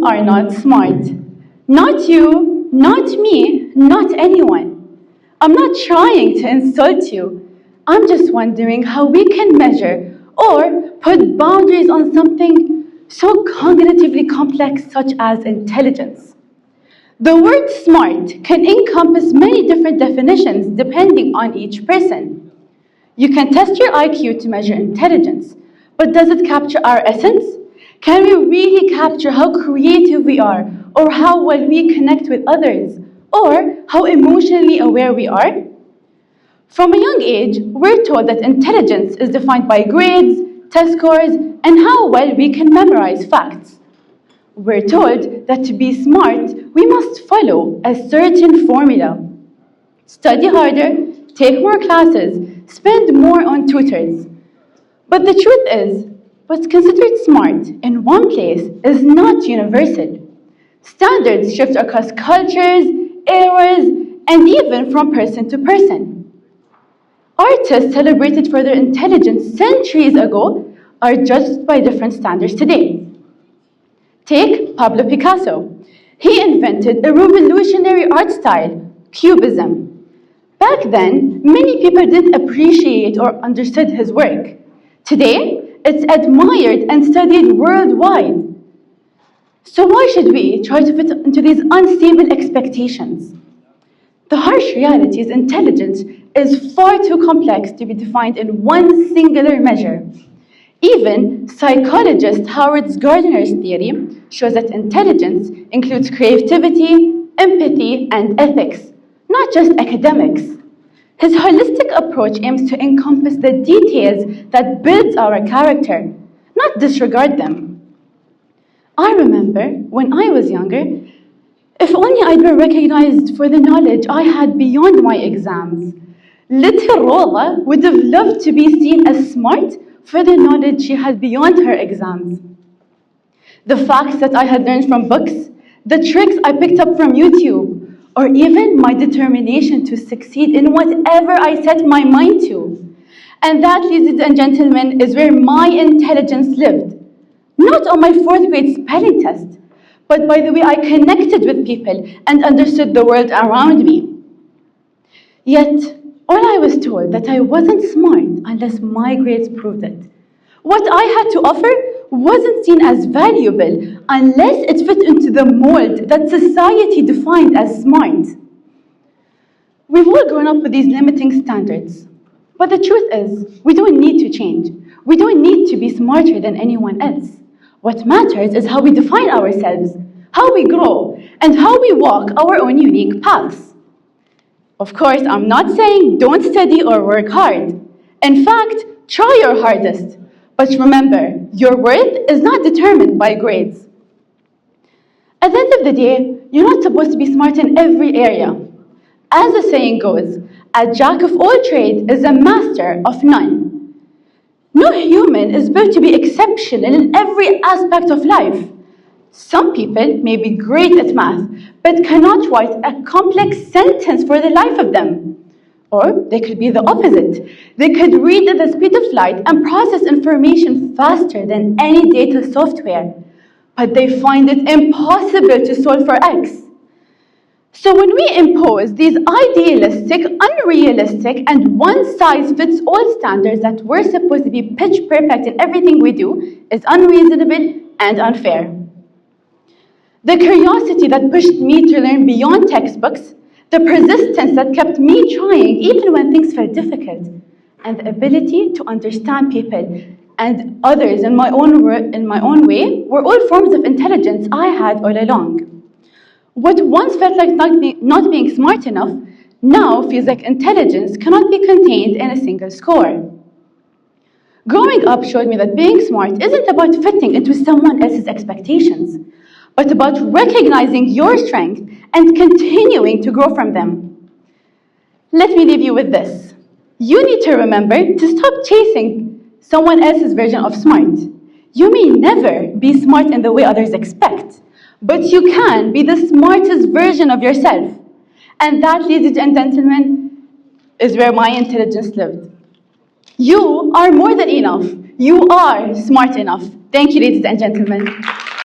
are not smart. Not you, not me, not anyone. I'm not trying to insult you. I'm just wondering how we can measure or put boundaries on something so cognitively complex such as intelligence. The word smart can encompass many different definitions depending on each person. You can test your IQ to measure intelligence, but does it capture our essence? Can we really capture how creative we are, or how well we connect with others, or how emotionally aware we are? From a young age, we're told that intelligence is defined by grades, test scores, and how well we can memorize facts. We're told that to be smart, we must follow a certain formula. Study harder, take more classes, spend more on tutors. But the truth is, what's considered smart in one place is not universal. Standards shift across cultures, eras, and even from person to person. Artists celebrated for their intelligence centuries ago are judged by different standards today. Take Pablo Picasso. He invented a revolutionary art style, Cubism. Back then, many people didn't appreciate or understood his work. Today, it's admired and studied worldwide. So why should we try to fit into these unstable expectations? The harsh reality is intelligence is far too complex to be defined in one singular measure. Even psychologist Howard Gardner's theory shows that intelligence includes creativity, empathy, and ethics, not just academics. His holistic approach aims to encompass the details that build our character, not disregard them. I remember when I was younger, if only I'd been recognized for the knowledge I had beyond my exams. Little Rola would have loved to be seen as smart for the knowledge she had beyond her exams. The facts that I had learned from books, the tricks I picked up from YouTube, or even my determination to succeed in whatever I set my mind to. And that, ladies and gentlemen, is where my intelligence lived. Not on my fourth grade spelling test, but by the way I connected with people and understood the world around me. Yet, all I was told that I wasn't smart unless my grades proved it. What I had to offer wasn't seen as valuable unless it fit into the mold that society defined as smart. We've all grown up with these limiting standards. But the truth is, we don't need to change. We don't need to be smarter than anyone else. What matters is how we define ourselves, how we grow, and how we walk our own unique paths. Of course, I'm not saying don't study or work hard. In fact, try your hardest. But remember, your worth is not determined by grades. At the end of the day, you're not supposed to be smart in every area. As the saying goes, a jack of all trades is a master of none. No human is built to be exceptional in every aspect of life. Some people may be great at math, but cannot write a complex sentence for the life of them. Or they could be the opposite. They could read at the speed of light and process information faster than any data software, but they find it impossible to solve for X. So when we impose these idealistic, unrealistic, and one-size-fits-all standards that we're supposed to be pitch perfect in everything we do is unreasonable and unfair. The curiosity that pushed me to learn beyond textbooks, the persistence that kept me trying even when things felt difficult, and the ability to understand people and others in my own way were all forms of intelligence I had all along. What once felt like not being smart enough now feels like intelligence cannot be contained in a single score. Growing up showed me that being smart isn't about fitting into someone else's expectations, but about recognizing your strengths and continuing to grow from them. Let me leave you with this. You need to remember to stop chasing someone else's version of smart. You may never be smart in the way others expect, but you can be the smartest version of yourself. And that, ladies and gentlemen, is where my intelligence lived. You are more than enough. You are smart enough. Thank you, ladies and gentlemen.